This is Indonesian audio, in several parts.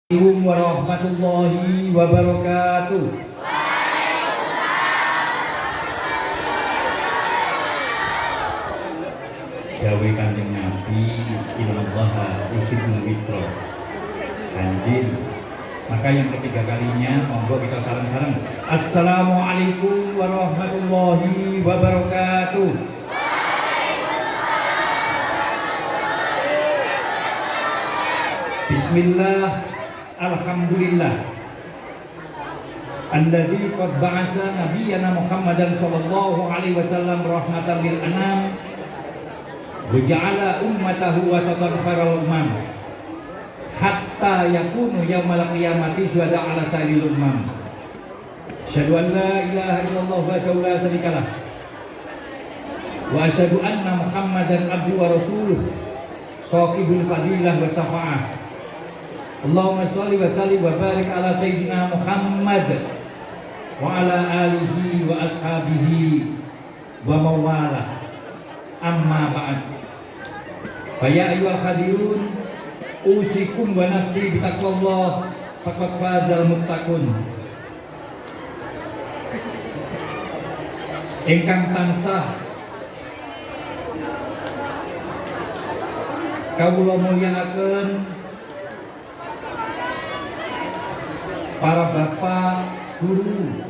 Assalamualaikum warahmatullahi wabarakatuh. Dawe Kanjeng Nabi innallaha yuhibbul witra. Kanjeng. Maka yang ketiga kalinya monggo kita sareng-sareng. Assalamualaikum warahmatullahi wabarakatuh. Bismillah. Alhamdulillah alladzi qad ba'asa nabiyyana Muhammadan sallallahu alaihi wasallam rahmatan lil anam wa ja'ala ummatahu wasatan khairal umam hatta yakunu yaumal qiyamati syuhada ala sa'ilil umam. Asyhadu an la ilaha illallah wa la syarikalah wa asyhadu anna Muhammadan abduhu wa rasuluh shahibul fadilah wa syafa'ah. Allahumma sholli wa sallim wa barik ala sayyidina Muhammad wa ala alihi wa ashabihi wa mawalah. Amma ba'd. Fa ya ayyuhal hadirun usikum wa nafsi bi taqwallah faqad fazal muttaqun. Ingkang tansah kawula mulyakaken para bapak guru,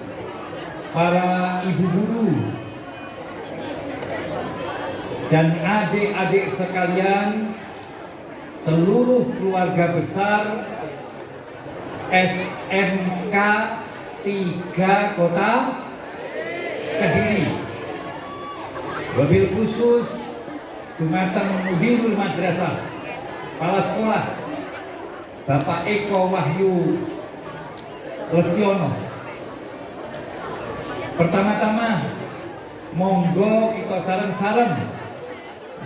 para ibu guru, dan adik-adik sekalian, seluruh keluarga besar SMK 3 Kota Kediri. Wabil khusus dumateng Mudirul Madrasah, kepala sekolah Bapak Eko Wahyu Lestiono. Pertama-tama monggo kita sareng-sareng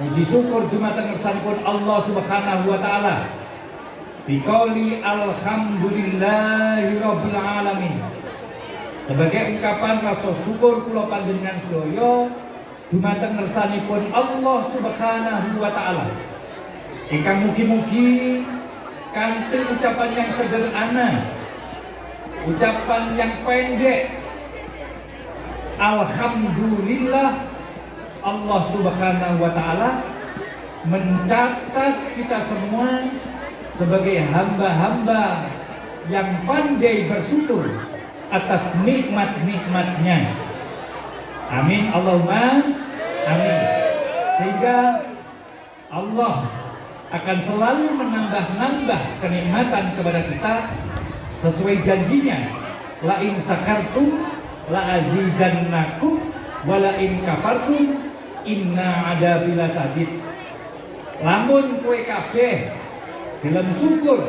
muji syukur dumateng ngersanipun Allah Subhanahu wa taala. Biqauli alhamdulillahi rabbil alamin. Sebagai ungkapan rasa syukur kula panjenengan sedaya dumateng ngersanipun Allah Subhanahu wa taala. Ingkang mugi-mugi kanthi ucapan yang sederhana, ucapan yang pendek, alhamdulillah, Allah Subhanahu wa taala mencatat kita semua sebagai hamba-hamba yang pandai bersyukur atas nikmat-nikmatnya. Amin Allahumma amin. Sehingga Allah akan selalu menambah-nambah kenikmatan kepada kita sesuai janjinya, la in sakartum la azidannakum wa la in kafartum inna adabi lasadid. Lamun kowe kabeh gelem syukur,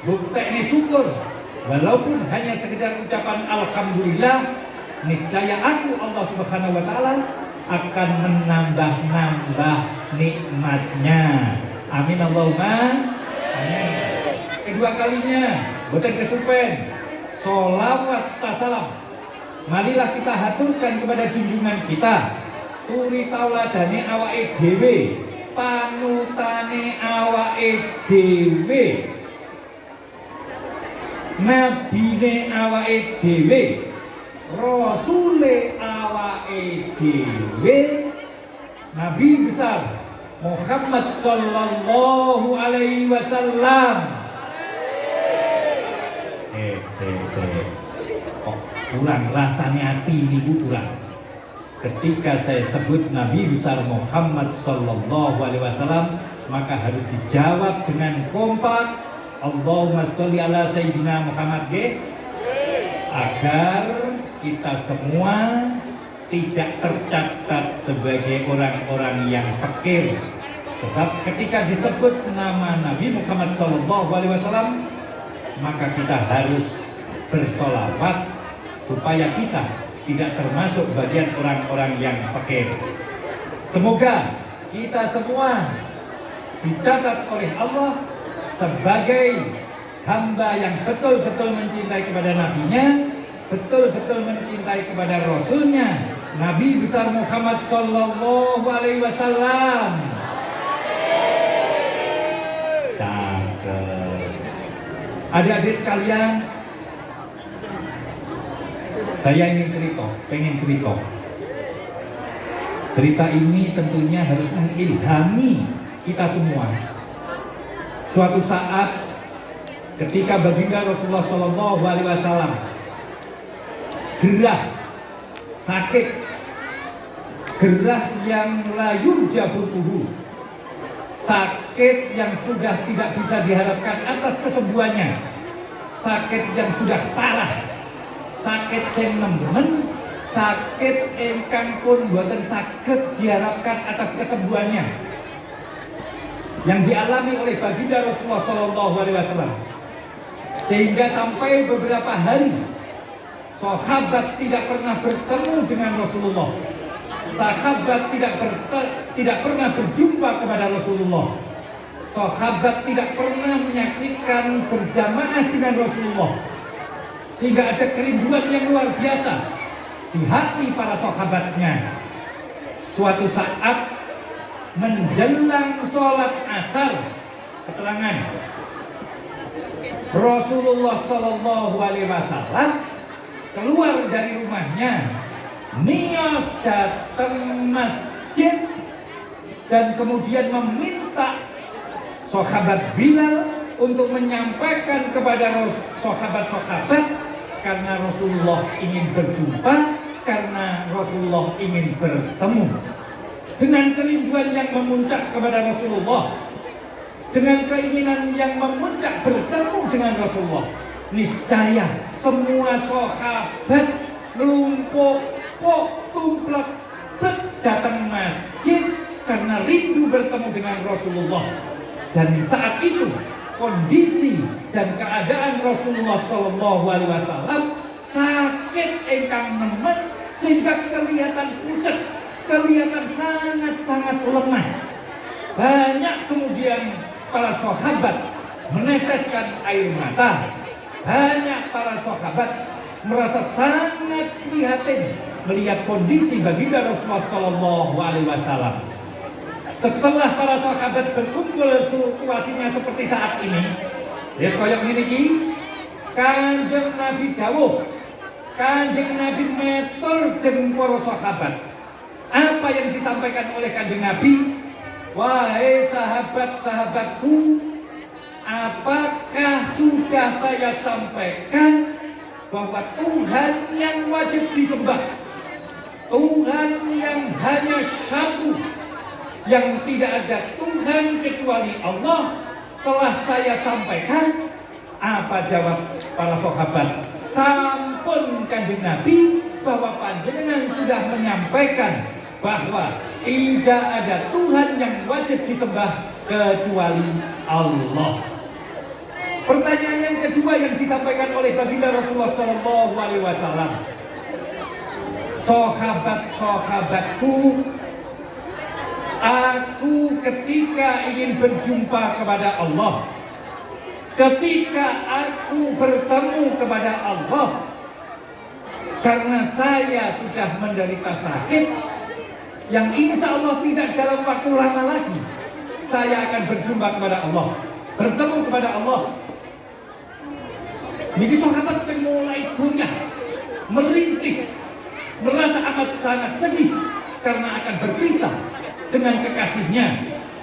buktekne syukur, walaupun hanya sekedar ucapan alhamdulillah, niscaya aku Allah Subhanahu wa taala akan menambah-nambah nikmatnya. Amin Allahumma amin. Kedua kalinya boten kesupen sholawat salam. Marilah kita haturkan kepada junjungan kita, suri tauladane awake dhewe, panutane awake dhewe, nabine awake dhewe, rasule awake dhewe, Nabi besar Muhammad sallallahu alaihi wasallam. Kok kurang rasanya hati ini kurang. Ketika saya sebut Nabi besar Muhammad sallallahu alaihi wasallam, maka harus dijawab dengan kompak, Allahumma sholli ala sayyidina Muhammad agar kita semua tidak tercatat sebagai orang-orang yang fakir. Sebab ketika disebut nama Nabi Muhammad sallallahu alaihi wasallam, maka kita harus bersolawat supaya kita tidak termasuk bagian orang-orang yang fakir. Semoga kita semua dicatat oleh Allah sebagai hamba yang betul-betul mencintai kepada nabinya, betul-betul mencintai kepada rasulnya, Nabi besar Muhammad sallallahu alaihi wasallam. Cakep. Adik-adik sekalian, saya ingin pengen cerita. Cerita ini tentunya harus mengilhami kita semua. Suatu saat ketika baginda Rasulullah SAW gerah, sakit, gerah yang layur jabutuhu, sakit yang sudah tidak bisa diharapkan atas kesembuhannya, sakit yang sudah parah, sakit sing nemen, sakit ingkang pun boten saged diharapkan atas kesembuhannya yang dialami oleh baginda Rasulullah SAW, sehingga sampai beberapa hari sahabat tidak pernah bertemu dengan Rasulullah. Sahabat tidak pernah berjumpa kepada Rasulullah. Sahabat tidak pernah menyaksikan berjamaah dengan Rasulullah, sehingga ada kerinduan yang luar biasa di hati para sahabatnya. Suatu saat menjelang sholat asar, keterangan Rasulullah SAW keluar dari rumahnya, nios datang masjid, dan kemudian meminta sahabat Bilal untuk menyampaikan kepada sahabat-sahabat, karena Rasulullah ingin berjumpa, karena Rasulullah ingin bertemu. Dengan kerinduan yang memuncak kepada Rasulullah, dengan keinginan yang memuncak bertemu dengan Rasulullah, niscaya semua sahabat lumpuh tumplek datang masjid karena rindu bertemu dengan Rasulullah. Dan saat itu kondisi dan keadaan Rasulullah SAW sakit ingkang nemen, sehingga kelihatan pucat, kelihatan sangat-sangat lemah. Banyak kemudian para sahabat meneteskan air mata. Banyak para sahabat merasa sangat prihatin melihat kondisi baginda Rasulullah SAW. Setelah para sahabat berkumpul situasinya seperti saat ini, ya koyok niki, Kanjeng Nabi dawuh, Kanjeng Nabi metur dengan para sahabat. Apa yang disampaikan oleh Kanjeng Nabi? Wahai sahabat-sahabatku, apakah sudah saya sampaikan bahwa Tuhan yang wajib disembah, Tuhan yang hanya satu, yang tidak ada Tuhan kecuali Allah, telah saya sampaikan? Apa jawab para sahabat? Sampun Kanjeng Nabi, bahwa panjenengan sudah menyampaikan bahwa tidak ada Tuhan yang wajib disembah kecuali Allah. Pertanyaan yang kedua yang disampaikan oleh baginda Rasulullah SAW, sahabat-sahabatku, aku ketika ingin berjumpa kepada Allah, ketika aku bertemu kepada Allah, karena saya sudah menderita sakit yang insya Allah tidak dalam waktu lama lagi saya akan berjumpa kepada Allah, bertemu kepada Allah. Jadi sahabat mulai goyah, merintih, merasa amat sangat sedih karena akan berpisah dengan kekasihnya,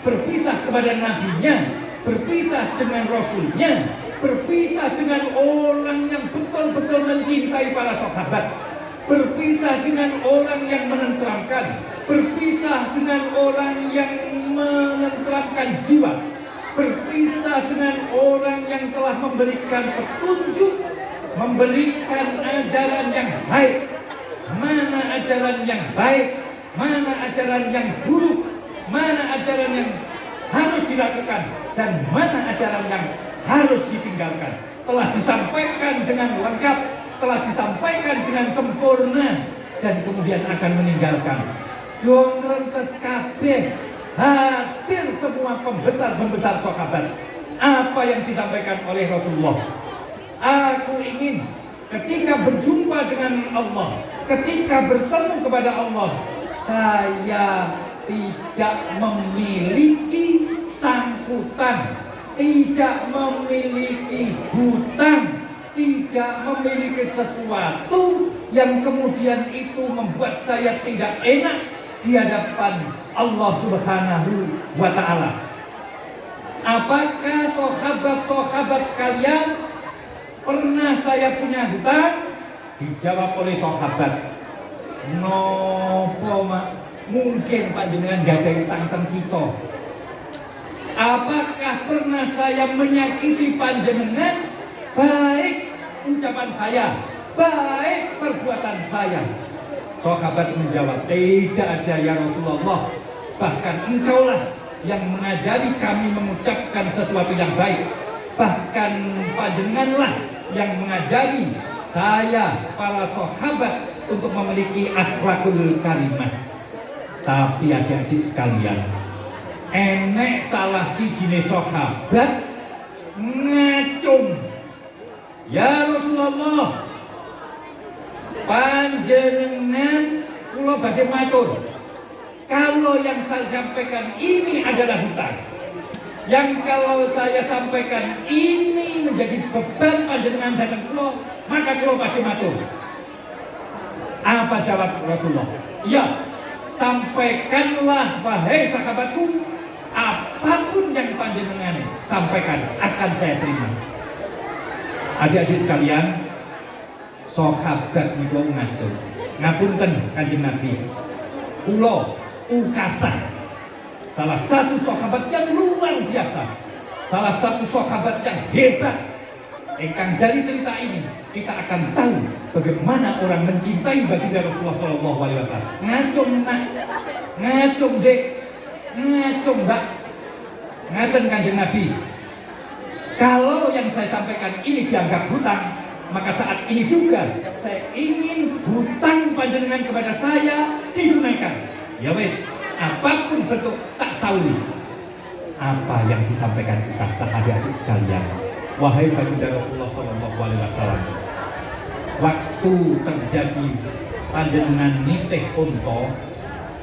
berpisah kepada nabinya, berpisah dengan rasulnya, berpisah dengan orang yang betul-betul mencintai para sahabat, berpisah dengan orang yang menenteramkan, berpisah dengan orang yang menenteramkan jiwa, berpisah dengan orang yang telah memberikan petunjuk, memberikan ajaran yang baik. Mana ajaran yang baik, mana ajaran yang buruk, mana ajaran yang harus dilakukan, dan mana ajaran yang harus ditinggalkan, telah disampaikan dengan lengkap, telah disampaikan dengan sempurna, dan kemudian akan meninggalkan. Dongrontes kabeh, hadir semua pembesar-pembesar sahabat. Apa yang disampaikan oleh Rasulullah? Aku ingin ketika berjumpa dengan Allah, ketika bertemu kepada Allah, saya tidak memiliki sangkutan, tidak memiliki hutang, tidak memiliki sesuatu yang kemudian itu membuat saya tidak enak di hadapan Allah Subhanahu wa Ta'ala. Apakah sahabat-sahabat sekalian pernah saya punya hutang? Dijawab oleh sahabat, nopo mak, mungkin panjenengan gak ada hutang teng kita. Apakah pernah saya menyakiti panjenengan? Baik ucapan saya, baik perbuatan saya. Sahabat menjawab, tidak ada ya Rasulullah. Bahkan engkaulah yang mengajari kami mengucapkan sesuatu yang baik. Bahkan panjenenganlah yang mengajari saya, para sahabat, untuk memiliki akhlakul karimah. Tapi adik-adik sekalian, enek salah sijine sahabat ngacung, ya Rasulullah, panjenengan kula badhe matur, kalau yang saya sampaikan ini adalah hutang, yang kalau saya sampaikan ini menjadi beban panjenengan datang kula, maka kula badhe matur. Apa jawab Rasulullah? Ya, sampaikanlah wahai sahabatku, apapun yang panjenengan sampaikan akan saya terima. Adik-adik sekalian, sahabat niku ngaco. Ngapunten Kanjeng Nabi. Kula Ukasah, salah satu sahabat yang luar biasa, salah satu sahabat yang hebat. Engkang dari cerita ini kita akan tahu bagaimana orang mencintai baginda Rasulullah SAW. Ngacung nak, ngacung dek, ngacung mbak. Ngaten Kanjeng Nabi, kalau yang saya sampaikan ini dianggap hutang, maka saat ini juga saya ingin hutang panjenengan kepada saya ditunaikan. Ya wes, apapun bentuk tak sauli. Apa yang disampaikan kita adik-adik sekalian, wahai baginda Rasulullah SAW, waktu terjadi panjenengan nitih unta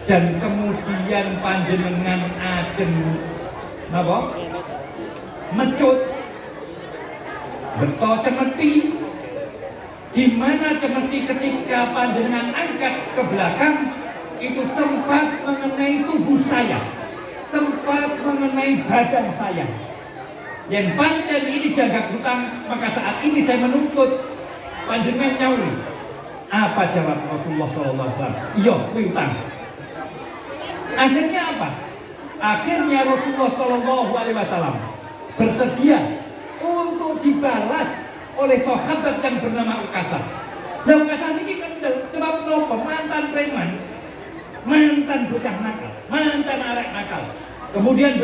dan kemudian panjenengan ajeng napa? Mecut beto cemeti, di mana cemeti ketika panjenengan angkat ke belakang itu sempat mengenai tubuh saya, sempat mengenai badan saya. Yang pancen ini dianggap hutang, maka saat ini saya menuntut panjenengan nyauri. Apa jawab Rasulullah SAW? Iya, hutang. Akhirnya apa? Akhirnya Rasulullah SAW bersedia untuk dibalas oleh sahabat yang bernama Ukasah. Nah, Ukasah ini kendel sebab nopo, mantan preman, mantan bocah nakal, mantan arek nakal. Kemudian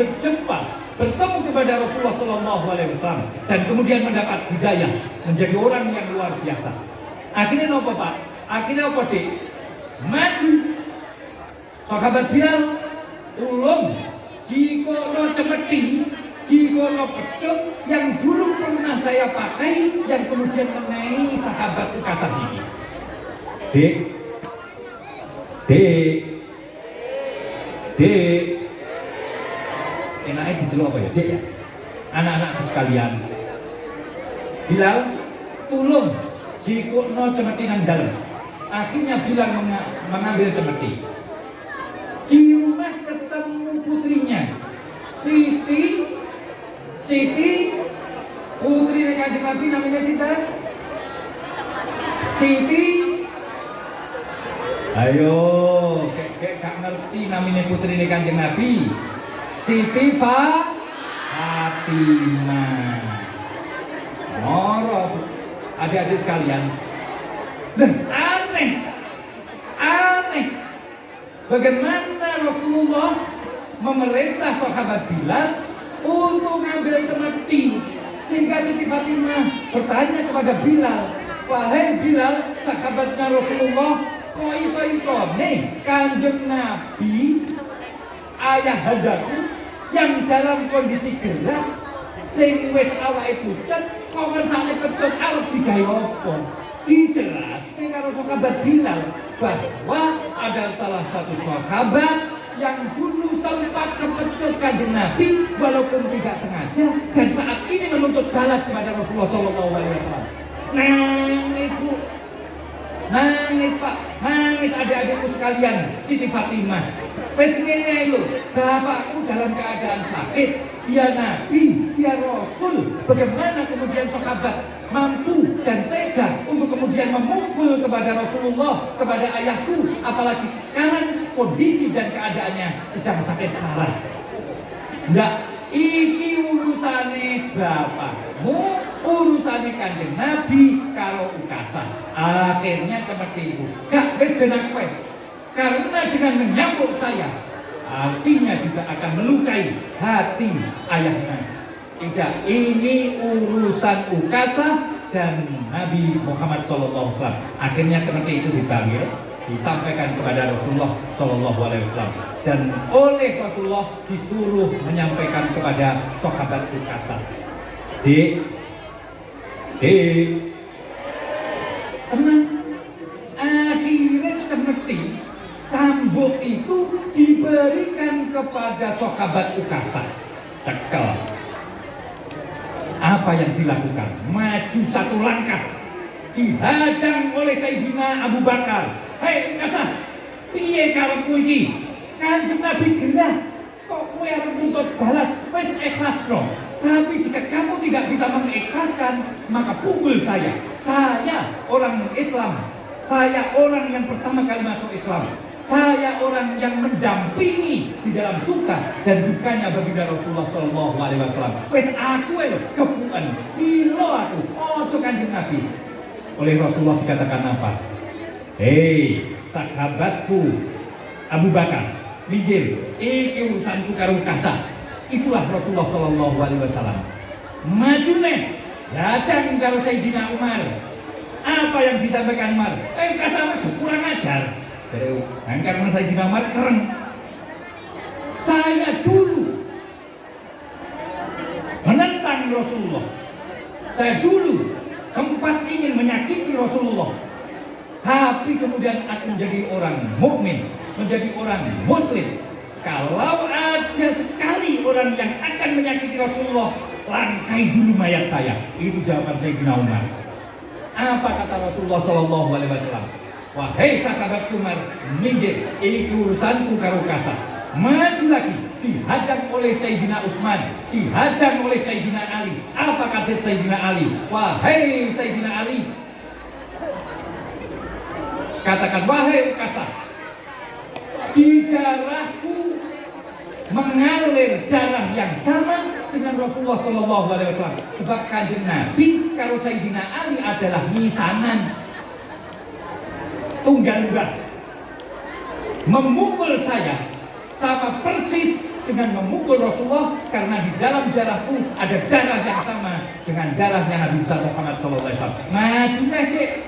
bertemu kepada Rasulullah SAW dan kemudian mendapat hidayah menjadi orang yang luar biasa. Akhirnya nopo Pak? Akhirnya apa Dik? Maju. Sahabat Bilal ulung jikono cemeti, jikono pecut yang dulu pernah saya pakai, yang kemudian mengenai sahabat Ukasah ini. Dik, enaknya diceluk apa ya Dik ya? Anak-anak sekalian, Bilal tulung jikono cemeti nang dalem. Akhirnya Bilal mengambil cemeti. Di rumah ketemu putrinya Siti putri Kanjeng Nabi, namanya Sita Siti. Ayo, kayak gak ngerti namanya putri Kanjeng Nabi. Siti Fatimah. Moro adik-adik sekalian. Aneh. Bagaimana Rasulullah memerintah sahabat Bilal untuk mengambil cemeti, sehingga Siti Fatimah bertanya kepada Bilal, wahai Bilal, sahabatnya Rasulullah, kok iso-iso nih Kanjeng Nabi ayah handaku yang dalam kondisi gerak sing wis awake pucet kok ngersane pecut arep digawe apa? Dijelaskan karo sahabat Bilal bahwa ada salah satu sahabat yang dulu sempat kepecut kanjeng Nabi walaupun tidak sengaja, dan saat ini menuntut balas kepada Rasulullah SAW. Nangis Bu, nangis Pak, nangis adik-adikku sekalian, Siti Fatimah. Wes ngene lho, bapakku dalam keadaan sakit, dia Nabi, dia Rasul. Bagaimana kemudian sahabat mampu dan tega untuk kemudian memukul kepada Rasulullah, kepada ayahku, apalagi sekarang kondisi dan keadaannya sedang sakit parah. Enggak, iki urusane bapakmu, urusane kanjeng Nabi karo Ukasah. Akhirnya seperti itu. Gak wis ben aku wae. Karena dengan menyambut saya, artinya juga akan melukai hati ayahnya. Tidak, ini urusan Ukasah dan Nabi Muhammad SAW. Akhirnya seperti itu dipanggil, disampaikan kepada Rasulullah SAW, dan oleh Rasulullah disuruh menyampaikan kepada sahabat Ukasah. Dek, tenang. Akhirnya cemeti, cambuk itu diberikan kepada sahabat Ukasah. Tekel. Apa yang dilakukan? Maju satu langkah, dihadang oleh Sayyidina Abu Bakar. Hei Ukasah, piye karepmu iki? Kanjeng Nabi gerah, kok kowe arep nuntut balas? Wis ikhlas dong. Tapi jika kamu tidak bisa mengikhlaskan, maka pukul saya. Saya orang Islam. Saya orang yang pertama kali masuk Islam. Saya orang yang mendampingi di dalam suka dan dukanya baginda Rasulullah SAW. Wes aku lho kepuan, ilo aku, ojo kanjeng Nabi. Oleh Rasulullah dikatakan apa? Hei sahabatku Abu Bakar, minggir, iki urusanku karo Ukasah. Itulah Rasulullah SAW. Maju nih, datang karo Sayyidina Umar. Apa yang disampaikan Umar? Ukasah kurang ajar. Jadi, karena Sayyidina Umar keren. Saya dulu menentang Rasulullah. Saya dulu sempat ingin menyakiti Rasulullah. Tapi kemudian aku menjadi orang mukmin, menjadi orang muslim. Kalau ada sekali orang yang akan menyakiti Rasulullah, langkai dulu mayat saya. Itu jawaban Sayyidina Umar. Apa kata Rasulullah SAW? Wahai sahabat Umar, minggir, ini urusanku karo Ukasah. Maju lagi, dihadang oleh Sayyidina Utsman, dihadang oleh Sayyidina Ali. Apa kata Sayyidina Ali? Wahai Sayyidina Ali, katakan, wahai Ukasah, di darahku mengalir darah yang sama dengan Rasulullah SAW. Sebab kanjeng Nabi karo Sayyidina Ali adalah misanan. Tunggal-tunggal memukul saya sama persis dengan memukul Rasulullah, karena di dalam darahku ada darah yang sama dengan darahnya Nabi Muhammad SAW. Maju dek,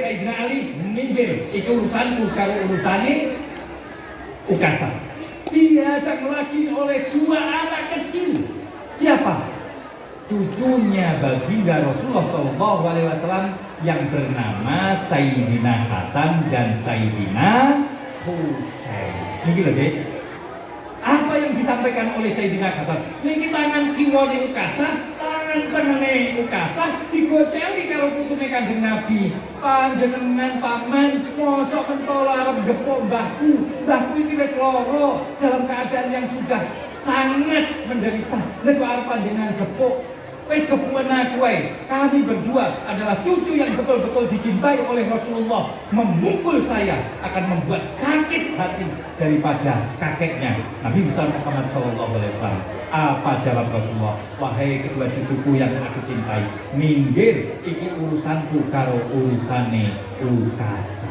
Sayyidina Ali, minggir, itu urusanku karo urusane Ukasah. Dihadang lagi oleh dua anak kecil. Siapa? Cucunya baginda Rasulullah SAW yang bernama Sayyidina Hasan dan Sayyidina Husain. Ini loh dek. Apa yang disampaikan oleh Sayyidina Hasan? Niki tangan kiwane Ukasah, tangan tenene Ukasah digoceli karo putune Kanjeng Nabi. Panjenengan paman mosok mentolo arep gepok mbahku. Mbahku iki wis lara dalam keadaan yang sudah sangat menderita. Nek arep panjenengan gepok, wis kepuan aku wae. Kami berdua adalah cucu yang betul-betul dicintai oleh Rasulullah. Memukul saya akan membuat sakit hati daripada kakeknya Nabi Muhammad SAW. Apa jawab Rasulullah? Wahai kedua cucuku yang aku cintai, minggir, iki urusanku karo urusane Ukasah.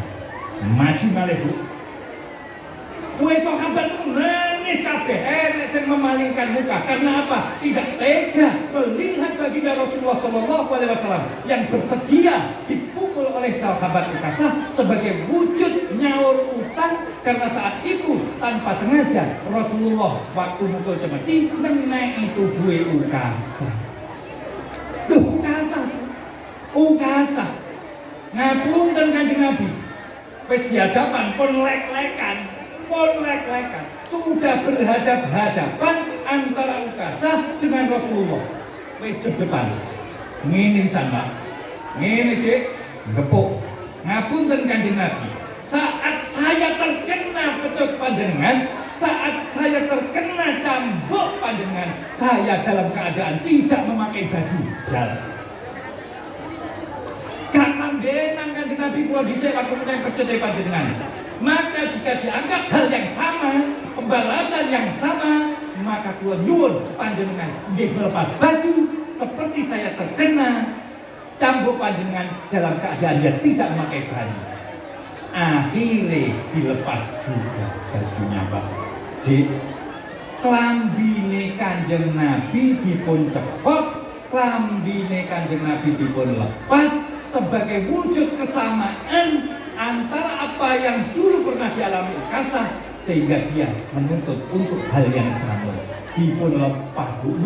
Maju malih Bu. Kowe sahabat nangis kabeh, enek sing memalingkan muka. Karena apa? Tidak tega melihat baginda Rasulullah SAW yang bersedia dipukul oleh sahabat Ukasah sebagai wujud nyaur utang, karena saat itu tanpa sengaja Rasulullah waktu mukul cemeti menek itu gue Ukasah. Duh, Ukasah ngapunten Kanjeng Nabi. Wis di hadapan pun lek-lekan. pun lek-lekan, sudah berhadap-hadapan antara Ukasah dengan Rasulullah. Wis depan. Ngene sana. Ngene Dik, gepuk. Ngapunten Kanjeng Nabi. Saat saya terkena pecut panjenengan, saat saya terkena cambuk panjenengan, saya dalam keadaan tidak memakai baju jalan. Gak manggenang Kanjeng Nabi kula dhisik waktu menawi pecut panjenengan. Maka jika dianggap hal yang sama, pembalasan yang sama, maka kula nyuwun panjenengan nggih melepas baju seperti saya terkena cambuk panjenengan dalam keadaan dia tidak memakai baju. Akhirnya dilepas juga bajunya Pak. Di klambine Kanjeng Nabi dipun cepot, klambine Kanjeng Nabi dipun lepas sebagai wujud kesamaan antara apa yang dulu pernah dialami Ukasah sehingga dia menuntut untuk hal yang sama. Dipun lepas Bu.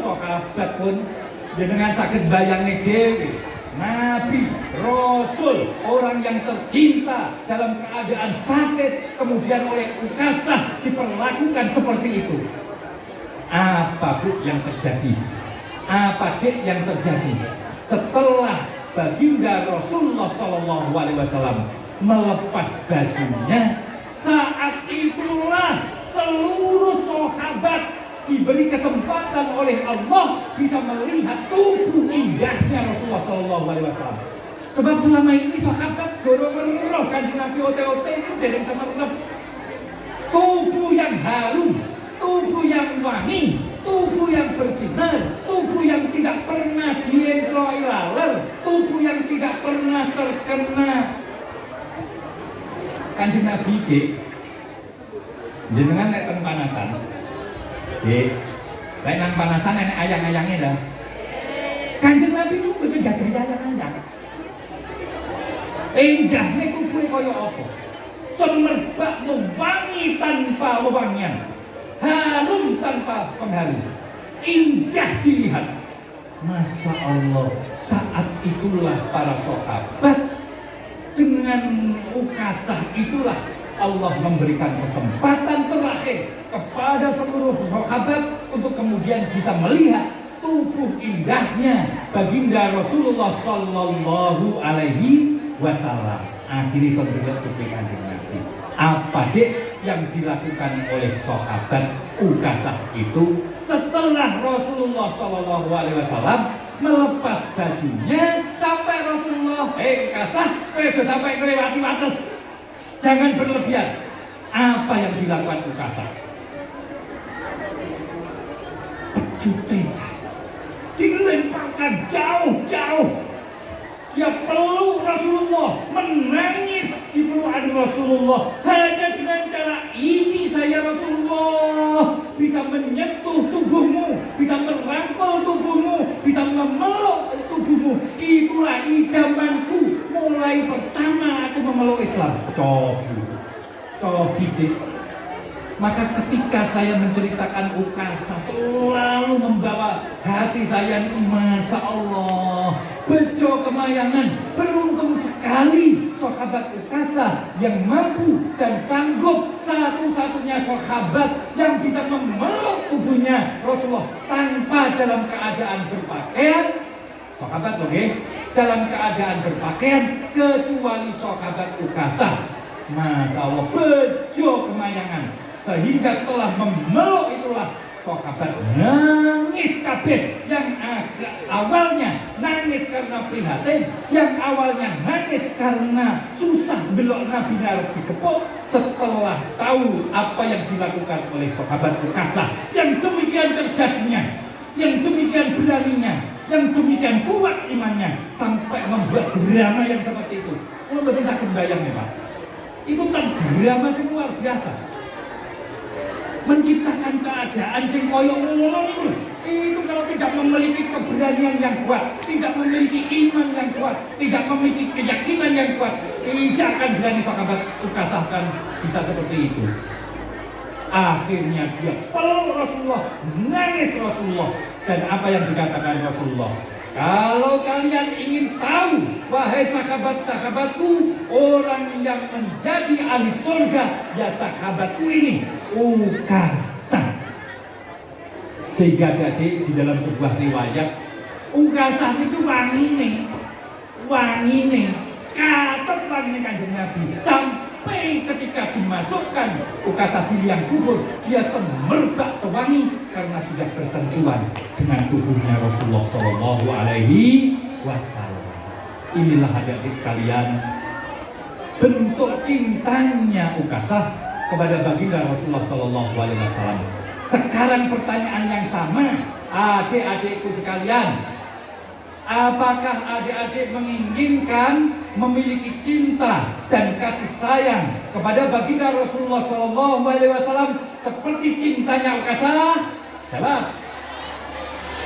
Sahabat pun dengan sakit bayangnya dewi. Nabi, Rasul, orang yang tercinta dalam keadaan sakit kemudian oleh Ukasah diperlakukan seperti itu. Apa Bu yang terjadi? Apa Dik yang terjadi? Setelah baginda Rasulullah SAW melepas bajunya, saat itulah seluruh sahabat diberi kesempatan oleh Allah bisa melihat tubuh indahnya Rasulullah SAW. Sebab selama ini sahabat goro-goro Kanjeng Nabi ote-ote itu dari semerlep. Tubuh yang harum, tubuh yang wangi, tubuh yang bersinar, tubuh yang tidak pernah diencloi laler, tubuh yang tidak pernah terkena Kanjeng Nabi Dik. Jenengan nek teng panasan. Dik, lek nang panasan enek ayang-ayangnya dah. Kanjeng Nabi itu mboten gadhahi ayang-ayang. Indahne tubuhe kaya apa? Semerbak mewangi tanpa wewangian, harum tanpa pengharum, indah dilihat. Masya Allah, saat itulah para sahabat dengan Ukasah itulah Allah memberikan kesempatan terakhir kepada seluruh sahabat untuk kemudian bisa melihat tubuh indahnya baginda Rasulullah Sallallahu Alaihi Wasallam. Akhirnya saudara tubuh Kanjeng Nabi. Apa Dik yang dilakukan oleh sahabat Ukasah itu setelah Rasulullah Sallallahu Alaihi Wasallam melepas bajunya sampai Rasulullah, Ukasah, sampai melewati batas. Jangan berlebihan. Apa yang dilakukan Ukasah? Pecut dilemparkan jauh-jauh. Dia peluk Rasulullah, menangis di pelukan Rasulullah. Hanya dengan cara ini saya Rasulullah bisa menyentuh tubuhmu, bisa merangkul tubuhmu, bisa memeluk tubuhmu. Itulah idamanku mulai pertama aku memeluk Islam. Cobi Dik. Maka ketika saya menceritakan Ukasah selalu membawa hati saya ini, Masya Allah, bejo kemayangan, beruntung sekali sahabat Ukasah yang mampu dan sanggup, satu-satunya sahabat yang bisa memeluk tubuhnya Rasulullah tanpa dalam keadaan berpakaian. Sahabat loh, dalam keadaan berpakaian kecuali sahabat Ukasah. Masya Allah, bejo kemayangan. Sehingga setelah memeluk itulah sahabat nangis kabeh. Yang awalnya nangis karena prihatin, yang awalnya nangis karena susah belok Nabi arep dikepuk. Setelah tahu apa yang dilakukan oleh sahabat Ukasah yang demikian cerdasnya, yang demikian beraninya, yang demikian kuat imannya sampai membuat drama yang seperti itu. Kalau betul sakit bayang nih Pak, itu kan drama yang luar biasa. Menciptakan keadaan sing koyo ngono itu kalau tidak memiliki keberanian yang kuat, tidak memiliki iman yang kuat, tidak memiliki keyakinan yang kuat, tidak akan berani sahabat Ukasah kan bisa seperti itu. Akhirnya dia peluk Rasulullah, nangis Rasulullah, dan apa yang dikatakan Rasulullah? Kalau kalian ingin tahu wahai sahabat-sahabatku, orang yang menjadi ahli surga ya sahabatku ini, Ukasah. Sehingga jadi di dalam sebuah riwayat, Ukasah itu wangine katepan nih Kanjeng Nabi, sampai ketika dimasukkan Ukasah di liang kubur, dia semerbak sewangi karena sudah bersentuhan dengan tubuhnya Rasulullah Shallallahu Alaihi Wasallam. Inilah adik-adik sekalian bentuk cintanya Ukasah kepada baginda Rasulullah Shallallahu Alaihi Wasallam. Sekarang pertanyaan yang sama, adik-adikku sekalian, apakah adik-adik menginginkan memiliki cinta dan kasih sayang kepada baginda Rasulullah Shallallahu Alaihi Wasallam seperti cintanya Ukasah?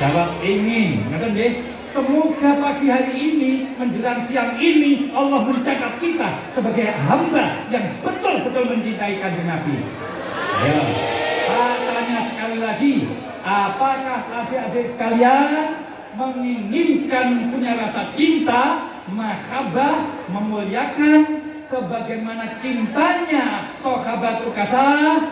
Jawab ingin. Ngerti nggih? Semoga pagi hari ini menjelang siang ini Allah mencatat kita sebagai hamba yang betul-betul mencintai Kanjeng Nabi. Ayo, tanya sekali lagi, apakah adik-adik sekalian menginginkan punya rasa cinta, mahabbah, memuliakan sebagaimana cintanya sahabat Ukasah?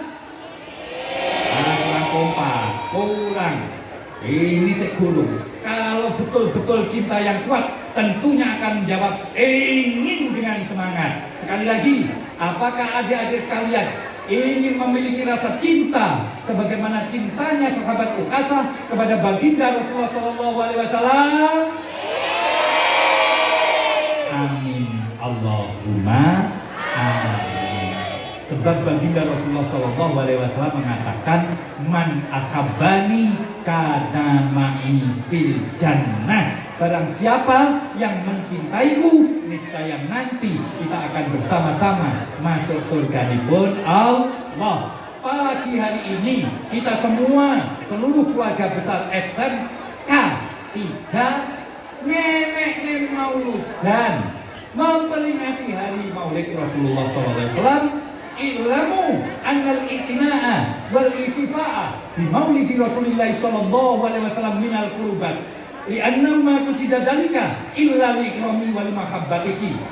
Kurang kompak, kurang. Ini seguru. Kalau betul-betul cinta yang kuat, tentunya akan menjawab ingin dengan semangat. Sekali lagi, apakah adik-adik sekalian ingin memiliki rasa cinta sebagaimana cintanya sahabat Ukasah kepada baginda Rasulullah SAW? Amin. Allahumma amin. Sebab baginda Rasulullah SAW mengatakan, man akhabbani kana ma'i fil jannah. Barang siapa yang mencintaiku, niscaya nanti kita akan bersama-sama masuk surga pun Allah. Pagi hari ini kita semua, seluruh keluarga besar SMK 3 nenek mauludan memperingati hari Maulid Rasulullah SAW. Ilmu annal itina'a wal itifa'a bi maulidi Rasulillah sallallahu alaihi wasallam minal qurbat li'annahu ma qusida dalika illa li'ikrami wa limahabbatihi.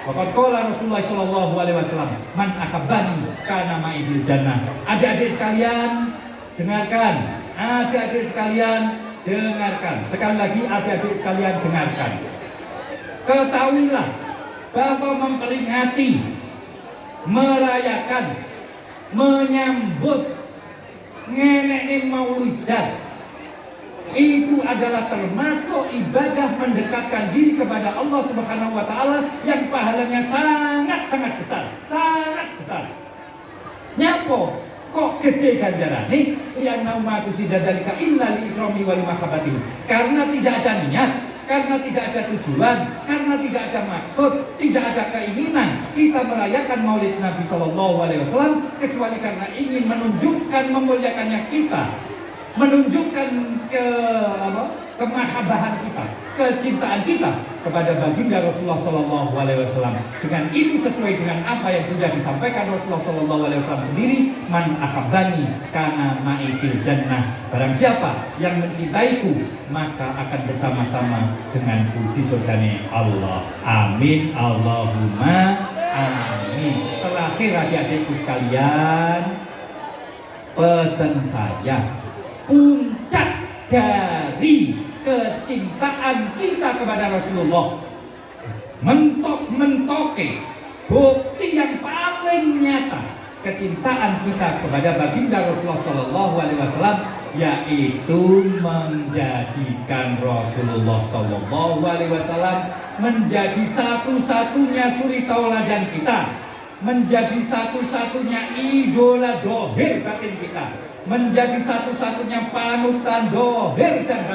Waqad qala Rasulullah sallallahu alaihi wasallam, man ahabbani kana ma'i fil jannah. Adik-adik sekalian dengarkan, adik-adik sekalian dengarkan. Sekali lagi adik-adik sekalian dengarkan. Ketahuilah bahwa memperingati, merayakan, menyambut nenek maulidan itu adalah termasuk ibadah mendekatkan diri kepada Allah Subhanahu wa taala yang pahalanya sangat-sangat besar, sangat besar. Nyapo kok gede ganjarane? Yang nama kusida dalika illa li ikrami wa limahabbatihi. Karena tidak ada niat, karena tidak ada tujuan, karena tidak ada maksud, tidak ada keinginan kita merayakan Maulid Nabi Shallallahu Alaihi Wasallam kecuali karena ingin menunjukkan memuliakannya kita, menunjukkan kemahabahan kita, kecintaan kita kepada baginda Rasulullah Shallallahu Alaihi Wasallam. Dengan itu sesuai dengan apa yang sudah disampaikan Rasulullah Shallallahu Alaihi Wasallam sendiri, man ahabbani kana ma'i fil jannah. Barang siapa yang mencintaiku, maka akan bersama-sama denganku di surganya Allah. Amin. Allahumma amin. Terakhir adik-adikku sekalian, pesan saya, puncak dari kecintaan kita kepada Rasulullah, mentoke bukti yang paling nyata kecintaan kita kepada baginda Rasulullah Shallallahu Alaihi Wasallam, yaitu menjadikan Rasulullah Shallallahu Alaihi Wasallam menjadi satu-satunya suri tauladan kita, menjadi satu-satunya idola dohir batin kita, menjadi satu-satunya panutan dohir dan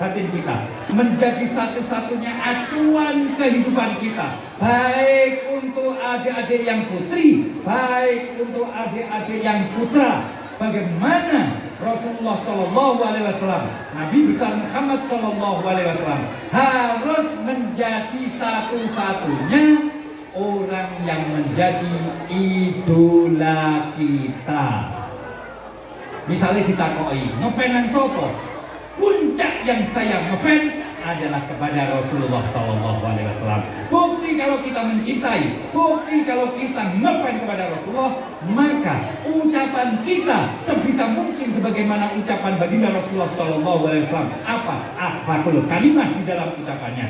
batin kita, menjadi satu-satunya acuan kehidupan kita, baik untuk adik-adik yang putri, baik untuk adik-adik yang putra. Bagaimana Rasulullah Shallallahu Alaihi Wasallam, Nabi besar Muhammad Shallallahu Alaihi Wasallam harus menjadi satu-satunya orang yang menjadi idola kita. Misalnya ditakoi, ngefanan sopo? Puncak yang saya ngefan adalah kepada Rasulullah SAW. Bukti kalau kita mencintai, bukti kalau kita ngefans kepada Rasulullah, maka ucapan kita sebisa mungkin sebagaimana ucapan baginda Rasulullah SAW. Apa? Akhlakul kalimah di dalam ucapannya.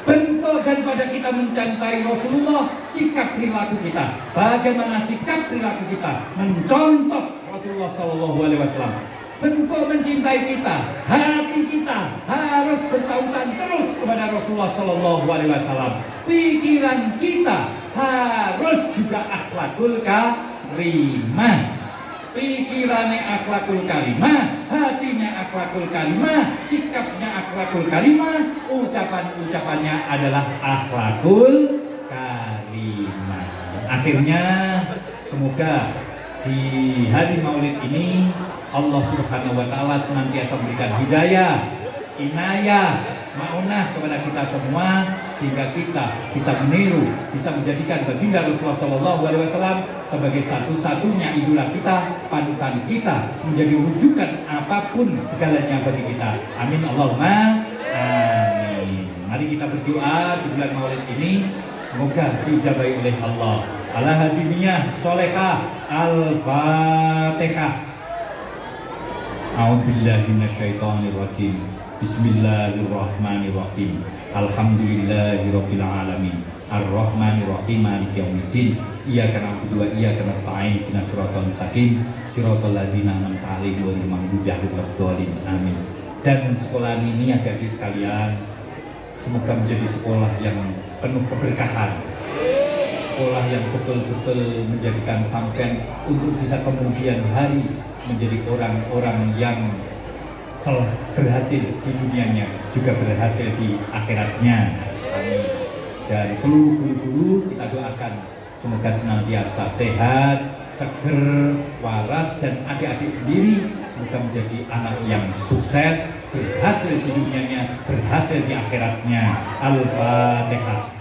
Bentuk daripada kita mencintai Rasulullah, sikap perilaku kita. Bagaimana sikap perilaku kita mencontoh Rasulullah SAW. Bentuk mencintai kita, hati kita harus bertautan terus kepada Rasulullah SAW. Pikiran kita harus juga akhlakul karimah. Pikirannya akhlakul karimah, hatinya akhlakul karimah, sikapnya akhlakul karimah, ucapan-ucapannya adalah akhlakul karimah. Akhirnya semoga di hari Maulid ini Allah Subhanahu wa taala senantiasa memberikan hidayah, inayah, maunah kepada kita semua sehingga kita bisa meniru, bisa menjadikan baginda Rasulullah SAW sebagai satu-satunya idola kita, panutan kita, menjadi rujukan apapun segalanya bagi kita. Amin Allahumma amin. Mari kita berdoa di bulan Maulid ini semoga diijabahi oleh Allah. Ala hadiniyah solehah al-Fatihah. A'udzubillahi minasyaitonirrajim. Bismillahirrahmanirrahim. Alhamdulillahirabbil alamin. Arrahmanirrahim. Maliki yaumiddin. Iyyaka na'budu wa iyyaka nasta'in. Ihdinas siratal mustaqim. Siratal ladzina an'amta 'alaihim ghairil maghdubi 'alaihim waladdallin. Amin. Dan sekolah ini adik-adik sekalian, semoga menjadi sekolah yang penuh keberkahan. Sekolah yang betul-betul menjadikan sampean untuk bisa kemudian hari menjadi orang-orang yang berhasil di dunianya, juga berhasil di akhiratnya. Amin. Dan seluruh guru-guru kita doakan semoga senantiasa sehat, seger, waras, dan adik-adik sendiri semoga menjadi anak yang sukses, berhasil di dunianya, berhasil di akhiratnya. Al-Fatihah.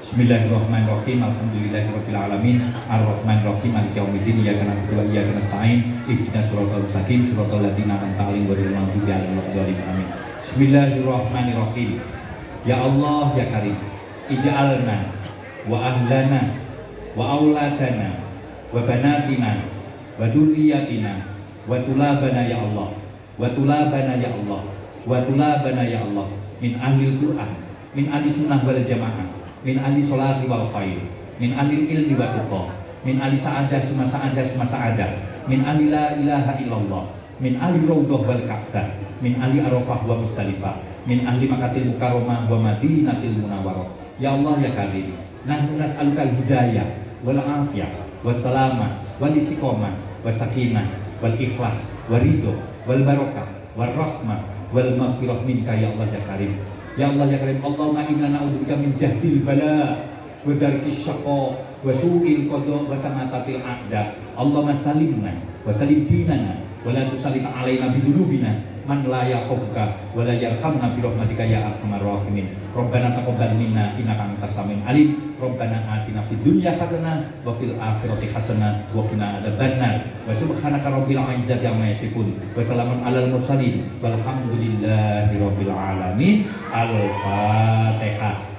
Bismillahirrahmanirrahim. Alhamdulillahirabbil alamin. Arrahmanirrahim. Maliki yaumiddin. Iyyaka na'budu wa iyyaka nasta'in. Ihdinas siratal mustaqim. Siratal ladzina an'amta alaihim ghairil maghdubi 'alaihim waladdallin. Amin. Bismillahirrahmanirrahim. Ya Allah ya Karim, ij'alna wa ahlana wa auladana wa banatina wa dzurriyyatina wa tulabana ya Allah. Wa tulabana ya Allah. Wa tulabana ya Allah min ahlil Qur'an, min ahli sunnah wal jamaah, min ahli sholati wal khair, min ahli ilmi wa tuqa, min ahli sa'adah sa'adah, min ahli la ilaha illallah, min ahli raudhah wal ka'bah, min ahli arafah wa mustalifah, min ahli makatil mukarramah wa madinatil munawwarah. Ya Allah ya Karim, nahnu nas'alukal hidayah wal afiyah was salamah wal istiqomah was sakinah wal ikhlas wal ridho wal barakah wal rahmah wal maghfirah minka ya Allah ya Karim. Ya Allah ya Karim, Allahumma inna na'udzubika min jahdil bala wa darkis syaqa wa su'il qada wa samatatil a'da. Allahumma salimna wa salim dinana wa la tusallit alaina bidunubina man la yakhafuka wa la yarhamna bi rahmatika ya arhamar rahimin. Rabbana taqabbal minna innaka antas samiul alim. Rabbana atina fid dunya hasanah wa fil akhirati hasanah wa qina adzabannar. Wa subhanaka rabbil izzati amma yasifun wa salamun alal mursalin walhamdulillahi rabbil alamin. Al-Fatihah.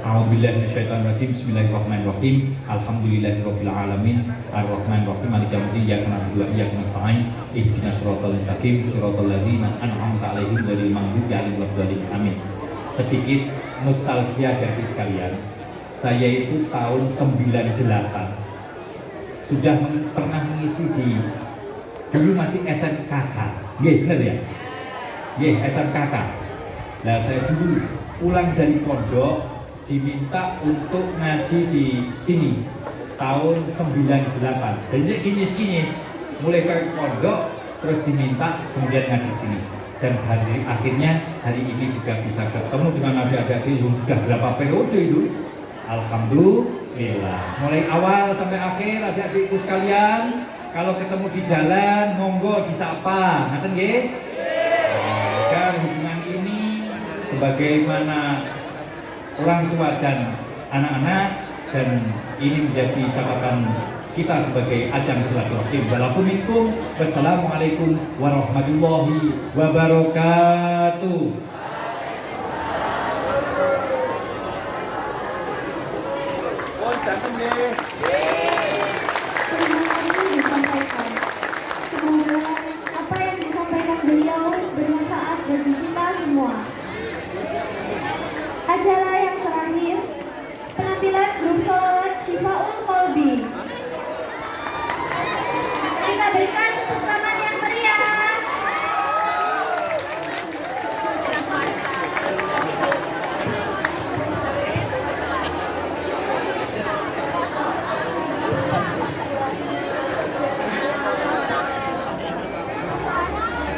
A'udzubillahi minasyaitonir rajim. Bismillahirrahmanirrahim. Alhamdulillahirabbil alamin. Arrahmanirrahim. Maliki yaumiddin. Iyyaka na'budu wa iyyaka nasta'in. Ihdinas siratal mustaqim. Siratal ladzina an'amta 'alaihim ghairil maghdubi 'alaihim waladdallin. Amin. Sedikit nostalgia dari sekalian. Saya itu tahun 98 sudah pernah mengisi di dulu masih SMKK. Nggih, bener ya? Nggih, SMKK. Nah, saya dulu pulang dari pondok diminta untuk ngaji di sini tahun 98. Jadi kinis-kinis mulai ke pondok terus diminta kemudian ngaji sini. Dan akhirnya hari ini juga bisa ketemu dengan adik-adik yang sudah berapa periode itu. Alhamdulillah. Mulai awal sampai akhir adik-adikku sekalian, kalau ketemu di jalan monggo disapa. Ngaten nggih? Dan hubungan ini sebagaimana orang tua dan anak-anak, dan ini menjadi catatan kita sebagai ajang silaturahim. Walaupunikum, wassalamualaikum warahmatullahi wabarakatuh. Mas, datang deh.